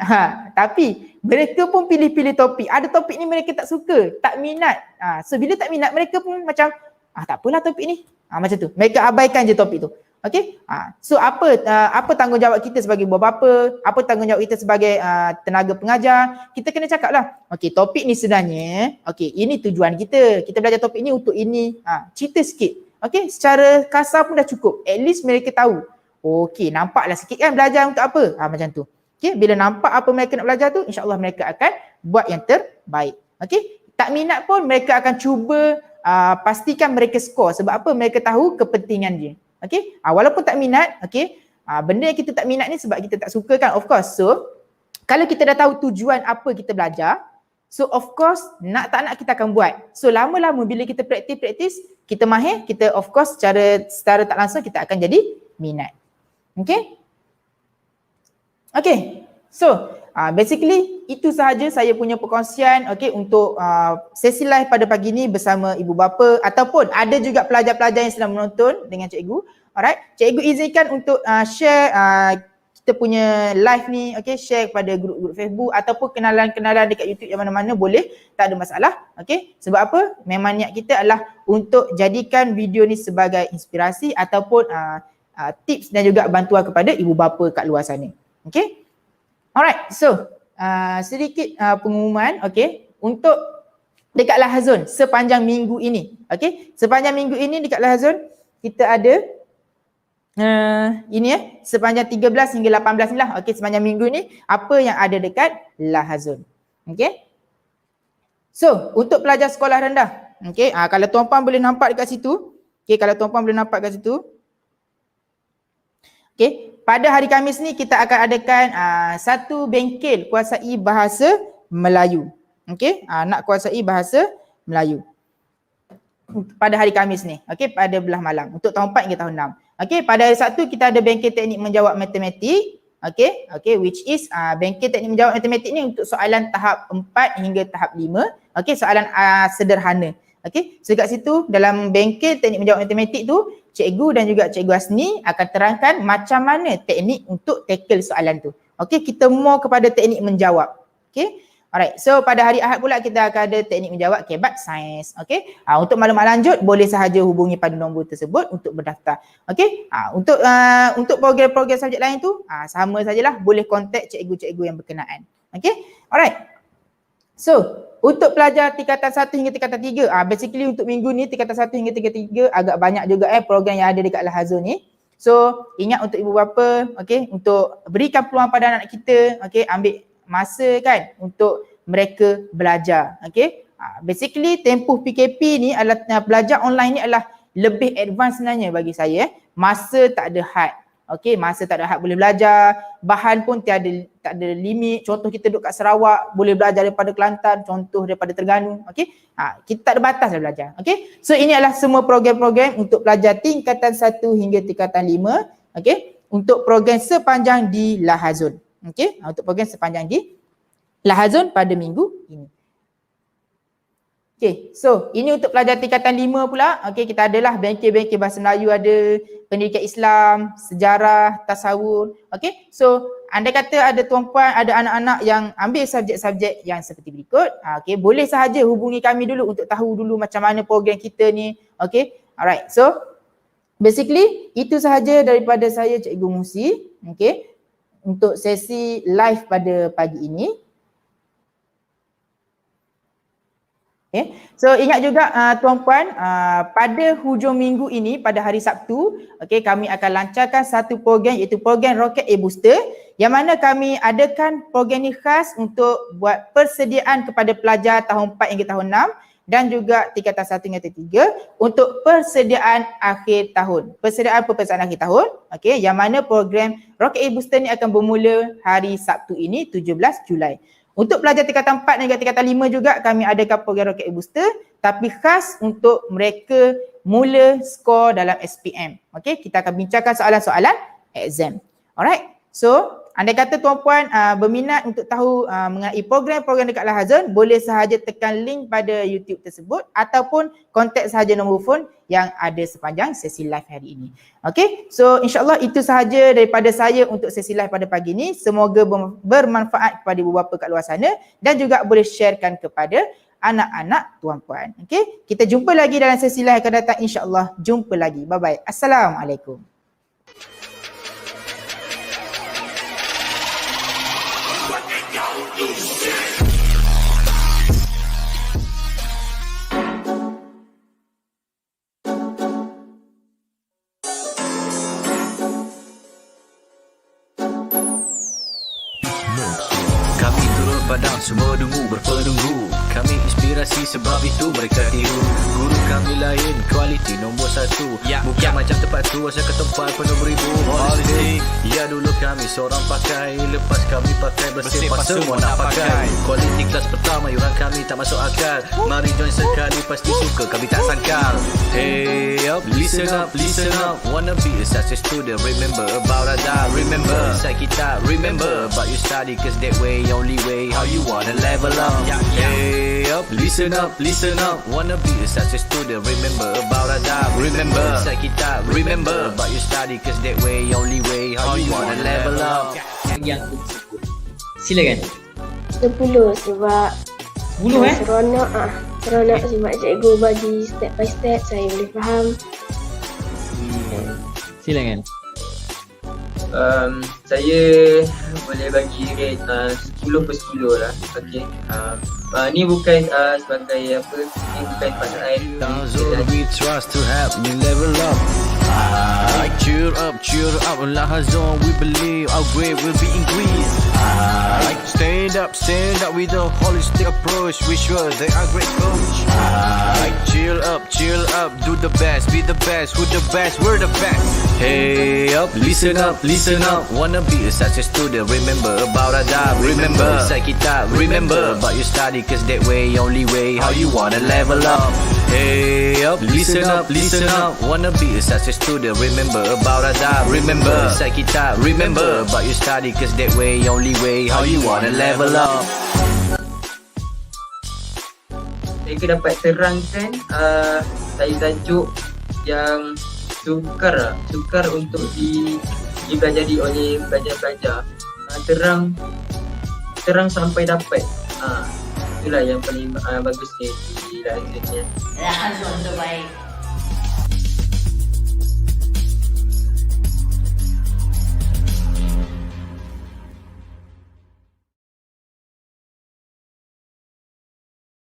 mereka pun pilih-pilih topik. Ada topik ni mereka tak suka, tak minat. So bila tak minat mereka pun macam tak apalah topik ni. Macam tu. Mereka abaikan je topik tu. Okey? So apa tanggungjawab kita sebagai ibu bapa? Apa tanggungjawab kita sebagai tenaga pengajar? Kita kena cakap lah. Okey, topik ni sebenarnya, okey, ini tujuan kita. Kita belajar topik ni untuk ini. Cerita sikit. Okey, secara kasar pun dah cukup. At least mereka tahu. Okey, nampaklah sikit kan belajar untuk apa? Macam tu. Okey, bila nampak apa mereka nak belajar tu, insya-Allah mereka akan buat yang terbaik. Okey, tak minat pun mereka akan cuba pastikan mereka skor. Sebab apa? Mereka tahu kepentingan dia. Okey, walaupun tak minat, okey, benda yang kita tak minat ni sebab kita tak suka kan, of course. So, kalau kita dah tahu tujuan apa kita belajar, so of course nak tak nak kita akan buat. So lama-lama bila kita praktis, kita mahir, kita of course secara tak langsung kita akan jadi minat. Okey? Okay, so basically itu sahaja saya punya perkongsian untuk sesi live pada pagi ni bersama ibu bapa ataupun ada juga pelajar-pelajar yang sedang menonton dengan cikgu. Alright, cikgu izinkan untuk share kita punya live ni, share kepada grup-grup Facebook ataupun kenalan-kenalan dekat YouTube yang mana-mana boleh, tak ada masalah. Sebab apa? Memang niat kita adalah untuk jadikan video ni sebagai inspirasi ataupun tips dan juga bantuan kepada ibu bapa kat luar sana. Okay, alright, so sedikit pengumuman, untuk dekat Lahazun sepanjang minggu ini. Sepanjang minggu ini dekat Lahazun kita ada sepanjang 13 hingga 18 ni lah. Sepanjang minggu ni apa yang ada dekat Lahazun. So untuk pelajar sekolah rendah, kalau tuan-puan boleh nampak dekat situ, kalau tuan-puan boleh nampak dekat situ, pada hari Khamis ni kita akan adakan satu bengkel kuasai bahasa Melayu. Nak kuasai bahasa Melayu pada hari Khamis ni, pada belah malam untuk tahun 4 hingga tahun 6. Pada hari Sabtu kita ada bengkel teknik menjawab matematik, which is bengkel teknik menjawab matematik ni untuk soalan tahap 4 hingga tahap 5, soalan sederhana. So kat situ dalam bengkel teknik menjawab matematik tu, cikgu dan juga cikgu Asni akan terangkan macam mana teknik untuk tackle soalan tu. Kita more kepada teknik menjawab. Alright, so pada hari Ahad pula kita akan ada teknik menjawab KBAT Sains. Untuk maklumat lanjut boleh sahaja hubungi pada nombor tersebut untuk berdaftar. Untuk program-program subjek lain tu sama sajalah, boleh kontak cikgu-cikgu yang berkenaan. Alright. So, untuk pelajar tingkatan 1 hingga tingkatan 3, basically untuk minggu ni tingkatan 1 hingga tingkatan 3 agak banyak juga program yang ada dekat Lahazun ni. So, ingat untuk ibu bapa, untuk berikan peluang pada anak kita, ambil masa kan untuk mereka belajar. Basically tempoh PKP ni adalah belajar online ni adalah lebih advance sebenarnya bagi saya. Masa tak ada had. Masa tak ada had boleh belajar, bahan pun tak ada limit. Contoh kita duduk kat Sarawak, boleh belajar daripada Kelantan, contoh daripada Terengganu. Kita tak ada batas dah belajar. So ini adalah semua program-program untuk pelajar tingkatan 1 hingga tingkatan 5, untuk program sepanjang di Lahazun. Untuk program sepanjang di Lahazun pada minggu ini. Okay, so ini untuk pelajar tingkatan 5 pula. Okay, kita adalah bengkel-bengkel bahasa Melayu ada, pendidikan Islam, sejarah, tasawuf. Okay, so anda kata ada tuan-puan, ada anak-anak yang ambil subjek-subjek yang seperti berikut. Okay, boleh sahaja hubungi kami dulu untuk tahu dulu macam mana program kita ni. Okay, alright. So, basically itu sahaja daripada saya Cikgu Musi. Okay, untuk sesi live pada pagi ini. Okay. So ingat juga tuan-puan, pada hujung minggu ini pada hari Sabtu, okay, kami akan lancarkan satu program iaitu program Rocket A Booster yang mana kami adakan program ni khas untuk buat persediaan kepada pelajar tahun 4 hingga tahun 6 dan juga tingkatan 1 hingga 3 untuk persediaan akhir tahun. Persediaan peperiksaan akhir tahun, okay, yang mana program Rocket A Booster ni akan bermula hari Sabtu ini 17 Julai. Untuk pelajar tingkatan 4 dan tingkatan 5 juga kami adakan program Rocket A Booster tapi khas untuk mereka mula skor dalam SPM. Okey, kita akan bincangkan soalan-soalan exam. Alright. So, andai kata tuan-puan berminat untuk tahu mengenai program-program dekat Al-Hazan, boleh sahaja tekan link pada YouTube tersebut ataupun kontak sahaja nombor telefon yang ada sepanjang sesi live hari ini. Okay, so insyaAllah itu sahaja daripada saya untuk sesi live pada pagi ini. Semoga bermanfaat kepada beberapa kat luar sana dan juga boleh sharekan kepada anak-anak tuan-puan. Okay, kita jumpa lagi dalam sesi live akan datang insyaAllah. Jumpa lagi. Bye-bye. Assalamualaikum. Kami turun padang semua dungu berpenunggu. Kami inspirasi sebab itu mereka tiru. Guru kami lain kualiti nombor 1. Bukan macam tempat tu asal ke tempat penuh beribu. Holistik. Ya dulu kami seorang pakai, lepas kami pakai bersih pas semua nak pakai. Kualiti kelas pertama yuran kami tak masuk akal. Mari join sekali pasti suka kami tak sangkal. Hey up, listen up, listen up. Wanna be a success student, remember about Adab. Remember inside kita, remember about you study cause that way only way how you wanna level up. Hey up, listen up, listen up. Wanna be a success student, remember about Adab. Remember inside kita, remember about you study cause that way only way how you wanna level up. Yang tersebut. Silakan. 10 sebab 10 seronok seronok sebab cikgu bagi step by step saya boleh faham. Silakan. Saya boleh bagi rate 10 per 10 lah. Okay. Ni bukan sebagai apa, ni bukan pasal Al-Hazan we trust to help me level up. Cheer up, Al-Hazan we believe our grade will be increased. Stand up with a holistic approach. We sure they are great coach. Chill up, do the best, be the best, who the best, we're the best. Hey up, listen up. Wanna be a success student, remember about Adab. Remember inside kita, remember about you study cause that way only way how you wanna level up. Hey up, listen up. Wanna be a success student, remember about Adab. Remember inside kita, remember about you study cause that way only way how you wanna level up. Mereka dapat terangkan tajuk yang sukar untuk dipelajari oleh pelajar-pelajar. Terang sampai dapat. Itulah yang paling bagus di dalam Al-Hazan terbaik.